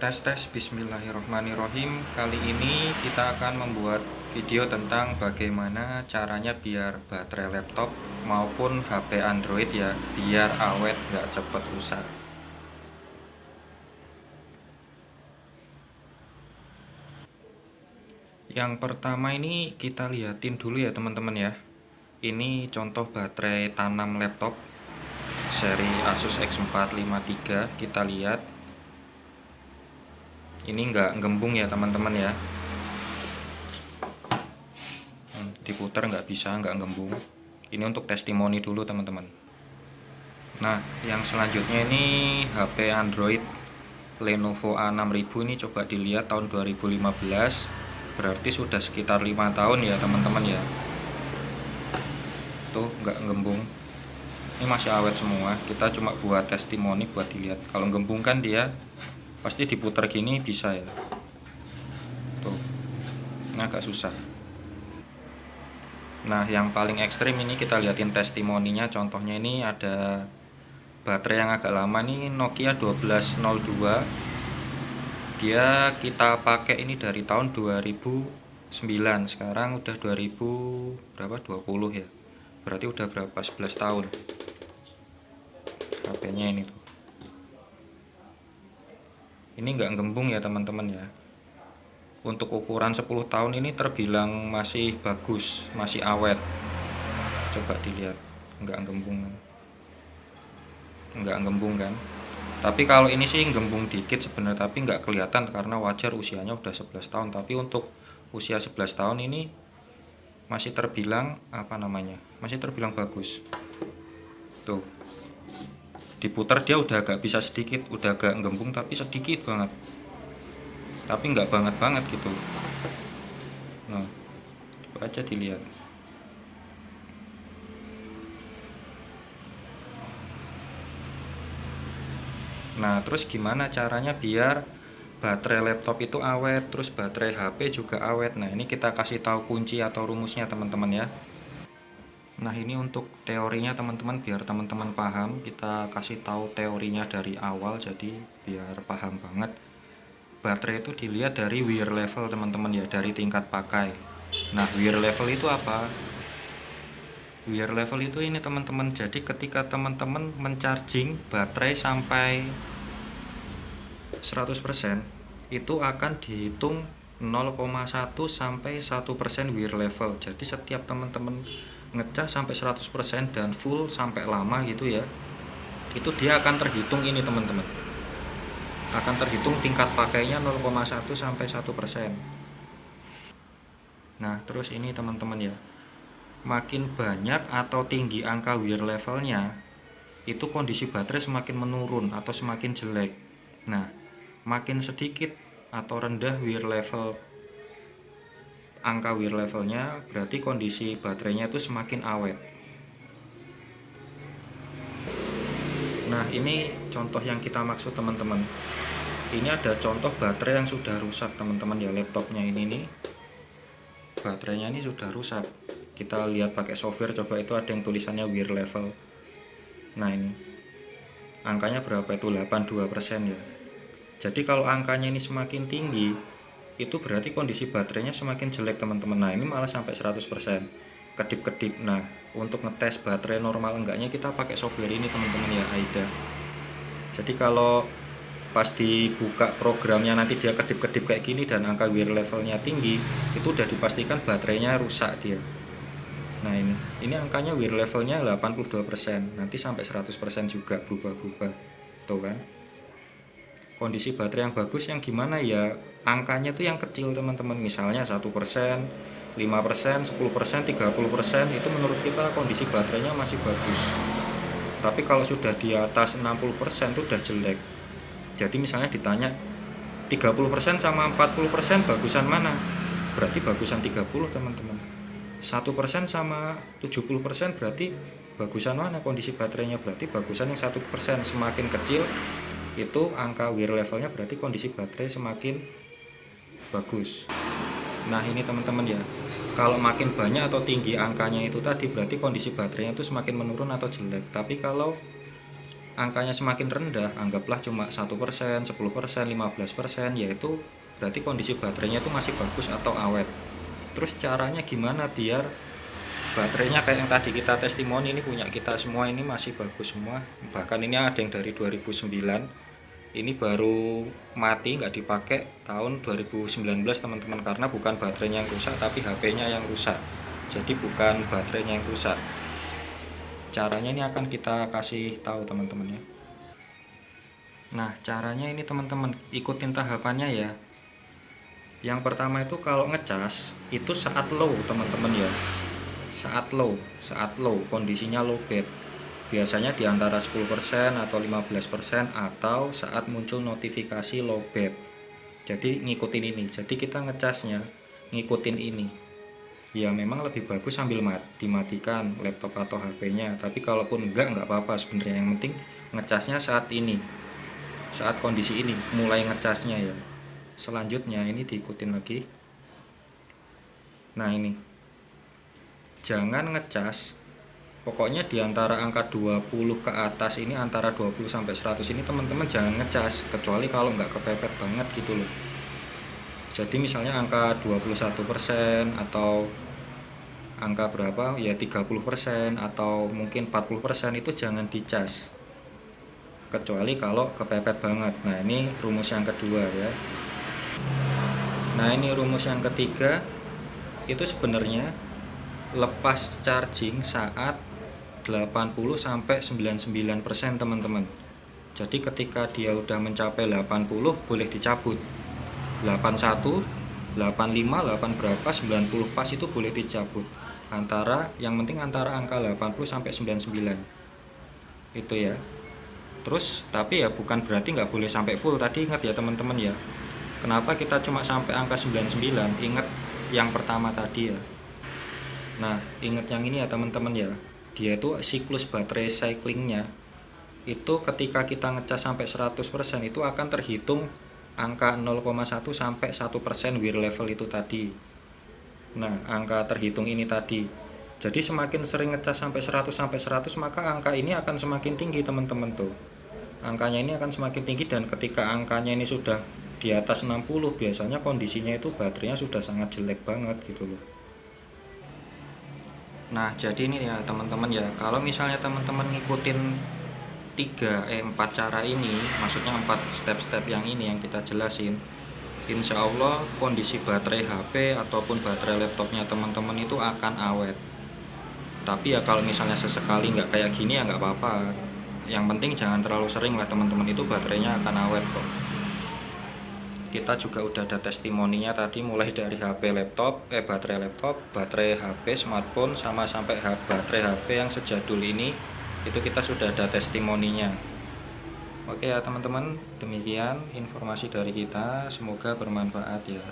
Tes bismillahirrahmanirrahim. Kali ini kita akan membuat video tentang bagaimana caranya biar baterai laptop maupun HP Android ya biar awet nggak cepet rusak. Yang pertama ini kita liatin dulu ya teman-teman ya. Ini contoh baterai tanam laptop seri Asus X453. Kita lihat ini nggak gembung ya teman-teman ya, diputar nggak bisa, nggak gembung. Ini untuk testimoni dulu teman-teman. Nah yang selanjutnya ini HP Android Lenovo A6000. Ini coba dilihat tahun 2015, berarti sudah sekitar 5 tahun ya teman-teman ya. Tuh nggak gembung, ini masih awet semua. Kita cuma buat testimoni buat dilihat. Kalau gembung kan dia pasti diputar gini bisa ya. Tuh, ini agak susah. Nah yang paling ekstrim ini kita liatin testimoninya. Contohnya ini ada baterai yang agak lama nih, Nokia 1202. Dia kita pakai ini dari tahun 2009, sekarang udah 2020 ya, berarti udah berapa, 11 tahun HP-nya ini tuh. Ini nggak gembung ya teman-teman ya. Untuk ukuran 10 tahun ini terbilang masih bagus, masih awet. Coba dilihat, nggak gembung kan. Tapi kalau ini sih gembung dikit sebenarnya, tapi nggak kelihatan karena wajar usianya udah 11 tahun. Tapi untuk usia 11 tahun ini masih terbilang masih terbilang bagus. Tuh, diputar dia udah agak bisa sedikit, udah agak gembung tapi sedikit banget, tapi nggak banget gitu. Nah coba aja dilihat. Nah terus gimana caranya biar baterai laptop itu awet, terus baterai HP juga awet? Nah ini kita kasih tahu kunci atau rumusnya teman-teman ya. Nah ini untuk teorinya teman-teman, biar teman-teman paham. Kita kasih tahu teorinya dari awal, jadi biar paham banget. Baterai itu dilihat dari wear level teman-teman ya, dari tingkat pakai. Nah wear level itu apa? Wear level itu ini teman-teman, jadi ketika teman-teman mencharging baterai sampai 100%, itu akan dihitung 0,1 sampai 1% wear level. Jadi setiap teman-teman ngecas sampai 100% dan full sampai lama gitu ya, itu dia akan terhitung ini teman-teman, akan terhitung tingkat pakainya 0,1 sampai 1%. Nah terus ini teman-teman ya, makin banyak atau tinggi angka wear levelnya, itu kondisi baterai semakin menurun atau semakin jelek. Nah makin sedikit atau rendah angka wear levelnya, berarti kondisi baterainya itu semakin awet. Nah ini contoh yang kita maksud teman-teman. Ini ada contoh baterai yang sudah rusak teman-teman ya. Laptopnya ini nih, baterainya ini sudah rusak. Kita lihat pakai software, coba itu ada yang tulisannya wear level. Nah ini angkanya berapa itu, 82% ya. Jadi kalau angkanya ini semakin tinggi, itu berarti kondisi baterainya semakin jelek teman-teman. Nah ini malah sampai 100%, kedip-kedip. Nah untuk ngetes baterai normal enggaknya kita pakai software ini teman-teman ya, AIDA. Jadi kalau pas dibuka programnya nanti dia kedip-kedip kayak gini dan angka wear levelnya tinggi, itu udah dipastikan baterainya rusak dia. Nah ini angkanya wear levelnya 82%, nanti sampai 100% juga berubah-ubah tuh kan. Kondisi baterai yang bagus yang gimana ya, angkanya tuh yang kecil teman-teman, misalnya 1%, 5%, 10%, 30%, itu menurut kita kondisi baterainya masih bagus. Tapi kalau sudah di atas 60% itu udah jelek. Jadi misalnya ditanya 30% sama 40% bagusan mana, berarti bagusan 30 teman-teman. 1% sama 70% berarti bagusan mana kondisi baterainya, berarti bagusan yang 1%. Semakin kecil itu angka wear levelnya, berarti kondisi baterai semakin bagus. Nah ini teman-teman ya, kalau makin banyak atau tinggi angkanya itu tadi, berarti kondisi baterainya itu semakin menurun atau jelek. Tapi kalau angkanya semakin rendah, anggaplah cuma 1%, 10%, 15%, yaitu berarti kondisi baterainya itu masih bagus atau awet. Terus caranya gimana biar baterainya kayak yang tadi kita testimoni, ini punya kita semua, ini masih bagus semua. Bahkan ini ada yang dari 2009, ini baru mati nggak dipakai tahun 2019 teman-teman, karena bukan baterainya yang rusak tapi HP-nya yang rusak. Jadi bukan baterainya yang rusak. Caranya ini akan kita kasih tahu teman-teman ya. Nah, caranya ini teman-teman ikutin tahapannya ya. Yang pertama itu kalau ngecas itu saat low teman-teman ya. Saat low kondisinya low bed. Biasanya di antara 10% atau 15% atau saat muncul notifikasi low bed. Jadi ngikutin ini. Jadi kita ngecasnya ngikutin ini. Ya memang lebih bagus sambil dimatikan laptop atau HP-nya, tapi kalaupun enggak apa-apa sebenarnya. Yang penting ngecasnya saat ini, saat kondisi ini mulai ngecasnya ya. Selanjutnya ini diikutin lagi. Nah ini jangan ngecas, pokoknya di antara angka 20 ke atas ini, antara 20 sampai 100 ini teman-teman jangan ngecas, kecuali kalau nggak kepepet banget gitu loh. Jadi misalnya angka 21% atau angka berapa ya, 30% atau mungkin 40% itu jangan dicas, kecuali kalau kepepet banget. Nah ini rumus yang kedua ya. Nah ini rumus yang ketiga, itu sebenarnya lepas charging saat 80-99% teman-teman. Jadi ketika dia udah mencapai 80 boleh dicabut. 81, 85, 8 berapa, 90 pas itu boleh dicabut. Yang penting antara angka 80 sampai 99. Itu ya. Terus tapi ya bukan berarti nggak boleh sampai full. Tadi ingat ya teman-teman ya. Kenapa kita cuma sampai angka 99? Ingat yang pertama tadi ya. Nah, ingat yang ini ya teman-teman ya. Dia itu siklus baterai cyclingnya itu ketika kita ngecas sampai 100% itu akan terhitung angka 0,1 sampai 1% wear level itu tadi. Nah, angka terhitung ini tadi. Jadi semakin sering ngecas sampai 100 maka angka ini akan semakin tinggi teman-teman tuh. Angkanya ini akan semakin tinggi, dan ketika angkanya ini sudah di atas 60 biasanya kondisinya itu baterainya sudah sangat jelek banget gitu loh. Nah, jadi ini ya teman-teman ya, kalau misalnya teman-teman ngikutin 4 cara ini, maksudnya 4 step-step yang ini yang kita jelasin, insya Allah kondisi baterai HP ataupun baterai laptopnya teman-teman itu akan awet. Tapi ya kalau misalnya sesekali nggak kayak gini ya nggak apa-apa. Yang penting jangan terlalu sering lah teman-teman, itu baterainya akan awet kok. Kita juga udah ada testimoninya tadi, mulai dari baterai laptop, baterai HP, smartphone, sama sampai baterai HP yang sejadul ini, itu kita sudah ada testimoninya. Oke ya teman-teman, demikian informasi dari kita, semoga bermanfaat ya.